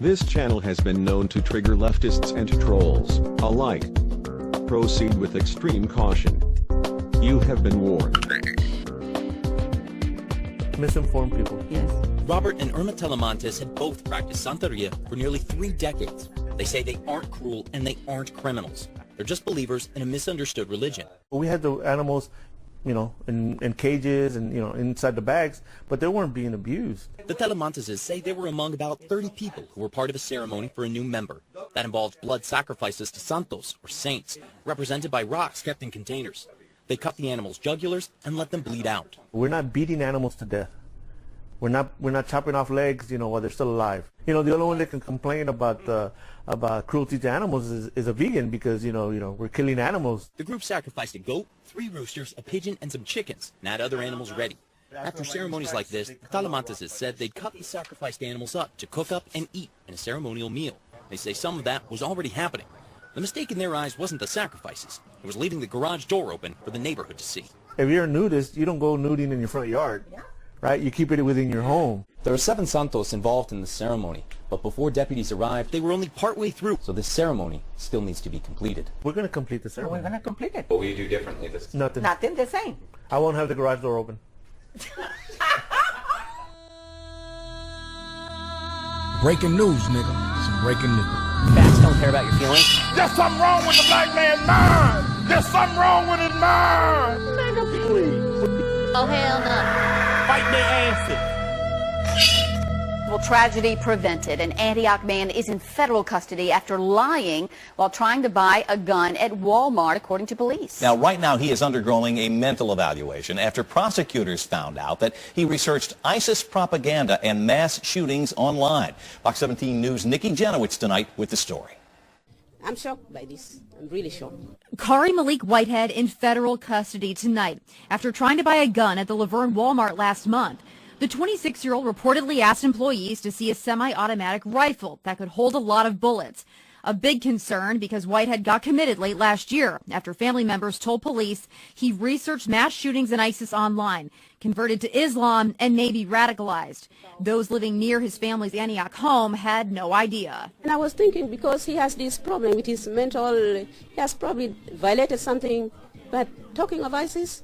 This channel has been known to trigger leftists and trolls alike. Proceed with extreme caution. You have been warned. Misinformed people. Yes. Robert and Irma Telemontes had both practiced Santeria for nearly 3 decades. They say they aren't cruel and they aren't criminals. They're just believers in a misunderstood religion. We had the animals, in cages and, inside the bags, but they weren't being abused. The Telemonteses say they were among about 30 people who were part of a ceremony for a new member. That involved blood sacrifices to santos, or saints, represented by rocks kept in containers. They cut the animals' jugulars and let them bleed out. We're not beating animals to death. We're not chopping off legs, while they're still alive. The only one that can complain about cruelty to animals is a vegan because, we're killing animals. The group sacrificed a goat, 3 roosters, a pigeon, and some chickens, and had other animals ready. After ceremonies like this, the Telemonteses said they'd cut the sacrificed animals up to cook up and eat in a ceremonial meal. They say some of that was already happening. The mistake in their eyes wasn't the sacrifices. It was leaving the garage door open for the neighborhood to see. If you're a nudist, you don't go nuding in your front yard, right? You keep it within your home. There were 7 santos involved in the ceremony, but before deputies arrived, they were only partway through. So this ceremony still needs to be completed. We're going to complete the ceremony. We're going to complete it. What will you do differently this time? Nothing. Nothing the same. I won't have the garage door open. Breaking news, nigga. Some breaking news. Facts don't care about your feelings. There's something wrong with the black man's mind. There's something wrong with his mind. Nigga, please. Oh, hell no. Fight their asses. Well, tragedy prevented. An Antioch man is in federal custody after lying while trying to buy a gun at Walmart, according to police. Now, right now, he is undergoing a mental evaluation after prosecutors found out that he researched ISIS propaganda and mass shootings online. Fox 17 News' Nikki Janowitz tonight with the story. I'm shocked by this. I'm really shocked. Kari Malik Whitehead in federal custody tonight after trying to buy a gun at the Laverne Walmart last month. The 26-year-old reportedly asked employees to see a semi-automatic rifle that could hold a lot of bullets. A big concern because Whitehead got committed late last year after family members told police he researched mass shootings in ISIS online, converted to Islam, and may be radicalized. Those living near his family's Antioch home had no idea. And I was thinking because he has this problem with his mental, he has probably violated something, but talking of ISIS,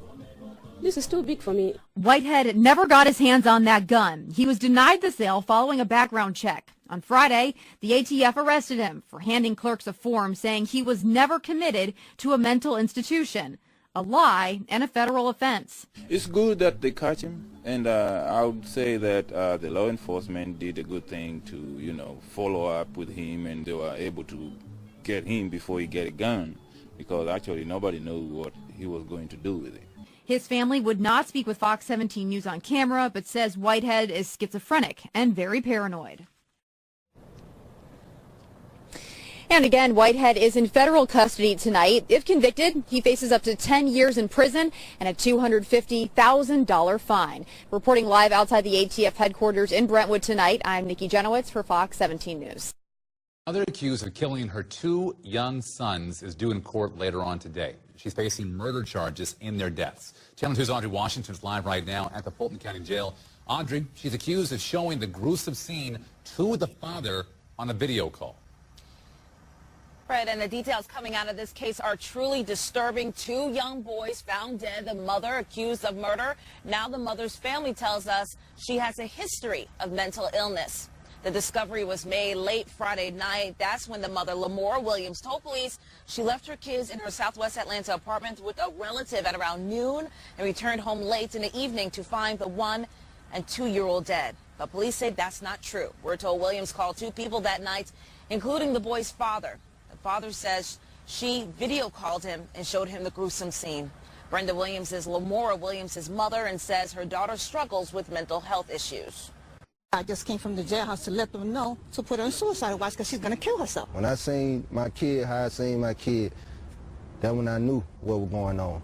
this is too big for me. Whitehead never got his hands on that gun. He was denied the sale following a background check. On Friday, the ATF arrested him for handing clerks a form saying he was never committed to a mental institution, a lie and a federal offense. It's good that they catch him, and I would say that the law enforcement did a good thing to, follow up with him, and they were able to get him before he get a gun, because actually nobody knew what he was going to do with it. His family would not speak with Fox 17 News on camera, but says Whitehead is schizophrenic and very paranoid. And again, Whitehead is in federal custody tonight. If convicted, he faces up to 10 years in prison and a $250,000 fine. Reporting live outside the ATF headquarters in Brentwood tonight, I'm Nikki Janowitz for Fox 17 News. Another accused of killing her 2 young sons is due in court later on today. She's facing murder charges in their deaths. Channel 2's Audrey Washington is live right now at the Fulton County Jail. Audrey, she's accused of showing the gruesome scene to the father on a video call. Fred, and the details coming out of this case are truly disturbing. 2 young boys found dead, the mother accused of murder. Now the mother's family tells us she has a history of mental illness. The discovery was made late Friday night. That's when the mother, Lamora Williams, told police she left her kids in her Southwest Atlanta apartment with a relative at around noon and returned home late in the evening to find the 1- and 2-year-old dead. But police say that's not true. We're told Williams called 2 people that night, including the boy's father. The father says she video called him and showed him the gruesome scene. Brenda Williams is Lamora Williams' mother and says her daughter struggles with mental health issues. I just came from the jailhouse to let them know to put her in suicide watch because she's going to kill herself. When I seen my kid, how I seen my kid, that's when I knew what was going on.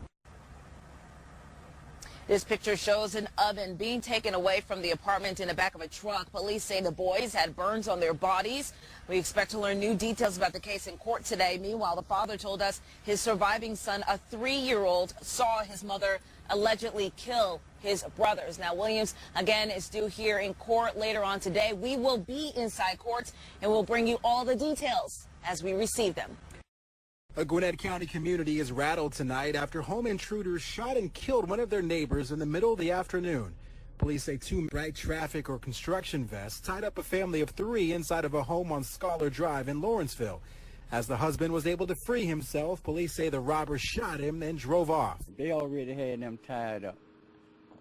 This picture shows an oven being taken away from the apartment in the back of a truck. Police say the boys had burns on their bodies. We expect to learn new details about the case in court today. Meanwhile, the father told us his surviving son, a 3-year-old, saw his mother allegedly kill his brothers. Now, Williams, again, is due here in court later on today. We will be inside court, and we'll bring you all the details as we receive them. A Gwinnett County community is rattled tonight after home intruders shot and killed one of their neighbors in the middle of the afternoon. Police say 2 bright traffic or construction vests tied up a family of 3 inside of a home on Scholar Drive in Lawrenceville. As the husband was able to free himself, police say the robbers shot him and drove off. They already had them tied up.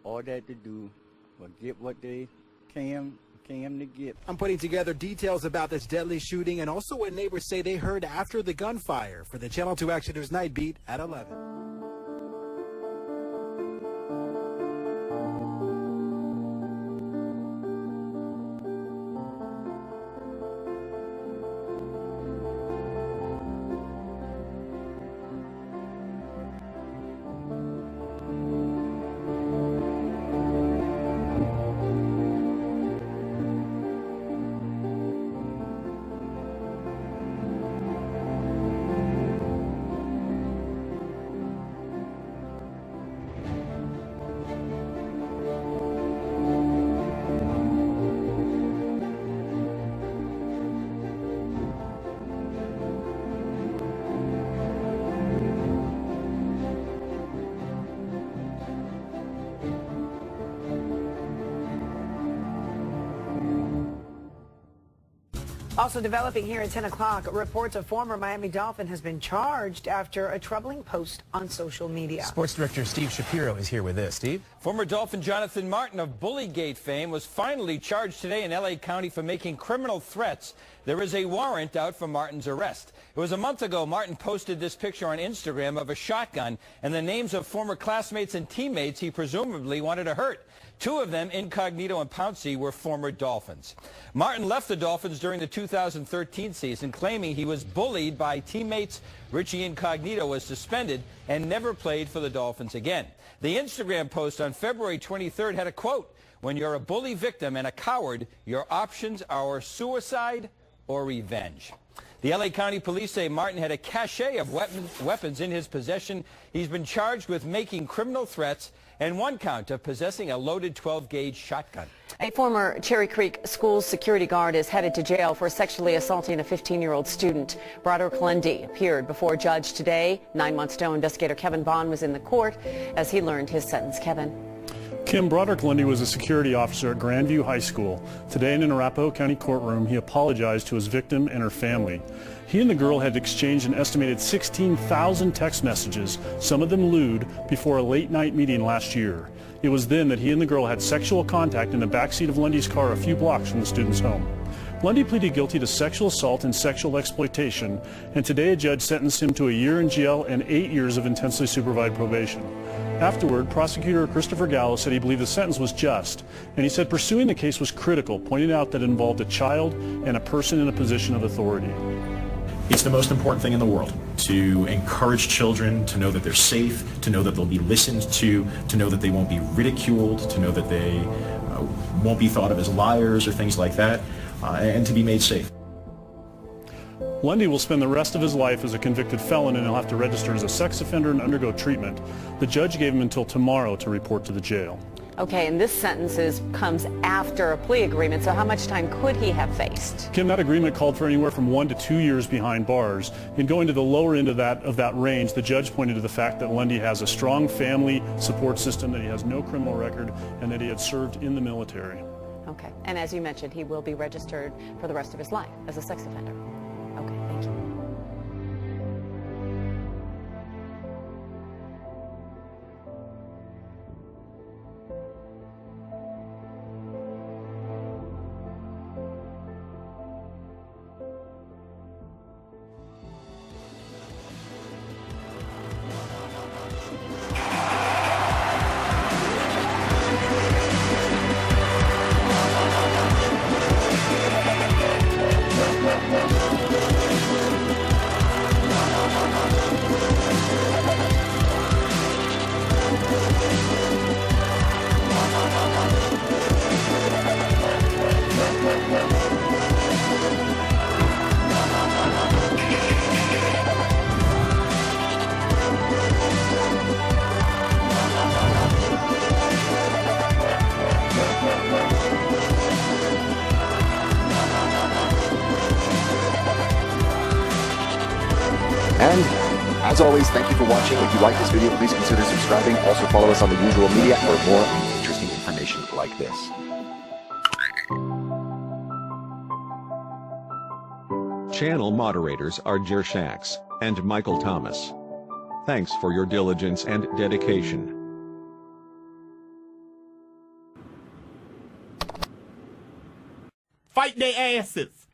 All they had to do was get what they came to get. I'm putting together details about this deadly shooting and also what neighbors say they heard after the gunfire. For the Channel 2 Action News Night Beat at 11. Also developing here at 10 o'clock, reports a former Miami Dolphin has been charged after a troubling post on social media. Sports director Steve Shapiro is here with this. Steve? Former Dolphin Jonathan Martin of Bullygate fame was finally charged today in L.A. County for making criminal threats. There is a warrant out for Martin's arrest. It was a month ago Martin posted this picture on Instagram of a shotgun and the names of former classmates and teammates he presumably wanted to hurt. 2 of them, Incognito and Pouncey, were former Dolphins. Martin left the Dolphins during the 2013 season, claiming he was bullied by teammates. Richie Incognito was suspended and never played for the Dolphins again. The Instagram post on February 23rd had a quote, "When you're a bully victim and a coward, your options are suicide or revenge." The L.A. County Police say Martin had a cache of weapons in his possession. He's been charged with making criminal threats and 1 count of possessing a loaded 12-gauge shotgun. A former Cherry Creek school security guard is headed to jail for sexually assaulting a 15-year-old student. Broderick Lundy appeared before a judge today. 9 months ago, investigator Kevin Bond was in the court as he learned his sentence. Kevin. Kim, Broderick Lundy was a security officer at Grandview High School. Today in an Arapahoe County courtroom, he apologized to his victim and her family. He and the girl had exchanged an estimated 16,000 text messages, some of them lewd, before a late-night meeting last year. It was then that he and the girl had sexual contact in the backseat of Lundy's car a few blocks from the student's home. Lundy pleaded guilty to sexual assault and sexual exploitation, and today a judge sentenced him to a year in jail and 8 years of intensely supervised probation. Afterward, prosecutor Christopher Gallo said he believed the sentence was just, and he said pursuing the case was critical, pointing out that it involved a child and a person in a position of authority. It's the most important thing in the world to encourage children to know that they're safe, to know that they'll be listened to know that they won't be ridiculed, to know that they won't be thought of as liars or things like that, and to be made safe. Lundy will spend the rest of his life as a convicted felon, and he'll have to register as a sex offender and undergo treatment. The judge gave him until tomorrow to report to the jail. Okay, and this sentence comes after a plea agreement, so how much time could he have faced? Kim, that agreement called for anywhere from 1 to 2 years behind bars. In going to the lower end of that range, the judge pointed to the fact that Lundy has a strong family support system, that he has no criminal record, and that he had served in the military. Okay, and as you mentioned, he will be registered for the rest of his life as a sex offender. Okay, thank you. Yeah. As always, thank you for watching. If you like this video, please consider subscribing. Also follow us on the usual media for more interesting information like this. Channel moderators are Jer Shax and Michael Thomas. Thanks for your diligence and dedication. Fight their asses.